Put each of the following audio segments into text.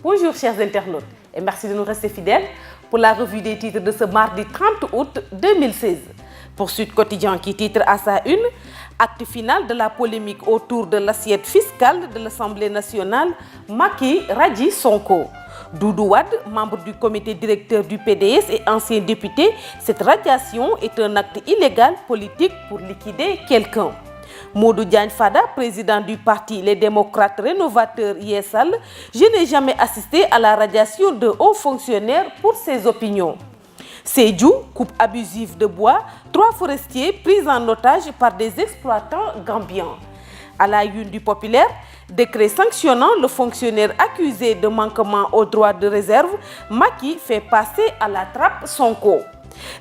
Bonjour chers internautes et merci de nous rester fidèles pour la revue des titres de ce mardi 30 août 2016. Pour Sud Quotidien qui titre à sa une, acte final de la polémique autour de l'assiette fiscale de l'Assemblée nationale, Macky radie Sonko. Doudou Wade, membre du comité directeur du PDS et ancien député, cette radiation est un acte illégal politique pour liquider quelqu'un. Modou Diagne Fada, président du parti Les Démocrates Rénovateurs Yessal, je n'ai jamais assisté à la radiation de hauts fonctionnaires pour ses opinions. Sédhiou, coupe abusive de bois, 3 forestiers pris en otage par des exploitants gambiens. À la une du Populaire, décret sanctionnant le fonctionnaire accusé de manquement aux droits de réserve, Macky fait passer à la trappe Sonko.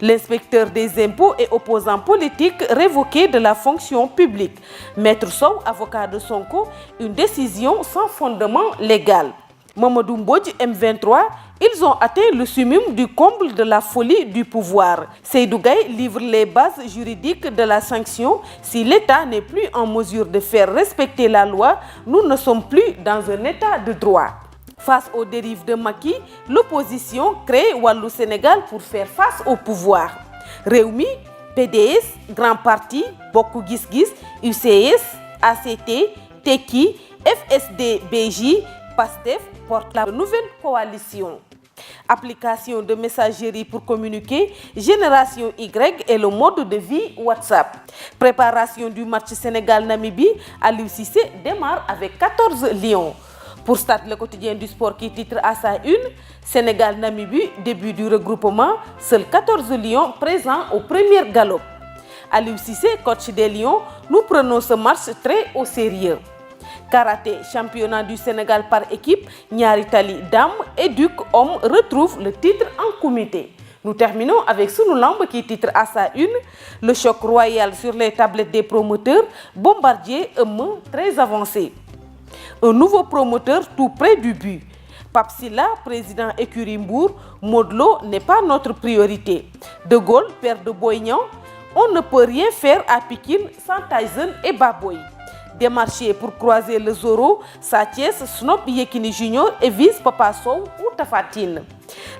L'inspecteur des impôts et opposant politique révoqué de la fonction publique. Maître Sow, avocat de Sonko, une décision sans fondement légal. Mamadou Mbodj, M23, ils ont atteint le summum du comble de la folie du pouvoir. Seydou Gaye livre les bases juridiques de la sanction. Si l'État n'est plus en mesure de faire respecter la loi, nous ne sommes plus dans un état de droit. Face aux dérives de Macky, l'opposition crée Wallu Sénégal pour faire face au pouvoir. Rewmi, PDS, Grand Parti, Bokk Gis Gis, UCS, ACT, Tekki, FSD/BJ, PASTEF portent la nouvelle coalition. Application de messagerie pour communiquer, Génération Y et le mode de vie WhatsApp. Préparation du match Sénégal-Namibie, Aliou Cissé démarre avec 14 lions. Pour Stade, le quotidien du sport qui titre à sa une, Sénégal-Namibie, début du regroupement, seuls 14 lions présents au premier galop. Aliou Cissé, coach des Lions, nous prenons ce match très au sérieux. Karaté, championnat du Sénégal par équipe, Nyari Tali Dames et Duc Homme retrouvent le titre en comité. Nous terminons avec Sunu Lamb qui titre à sa une, le choc royal sur les tablettes des promoteurs, Bombardier, très avancé. Un nouveau promoteur tout près du but. Pape Silla, président écurie Mbour, Modou Lo n'est pas notre priorité. De Gaulle, père de Boy Niang, on ne peut rien faire à Pikine sans Tyson et Baboy. Démarché pour croiser le Zoro, Sa Thiès, Snop Yekini Junior et vise Papa Sow ou Tapha Tine.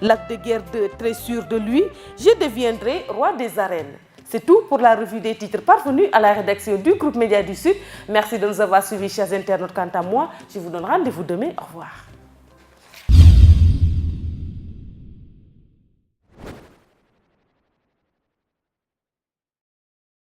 L'acte de guerre 2, très sûr de lui, je deviendrai roi des arènes. C'est tout pour la revue des titres parvenue à la rédaction du groupe Média du Sud. Merci de nous avoir suivis, chers internautes. Quant à moi, je vous donne rendez-vous demain. Au revoir.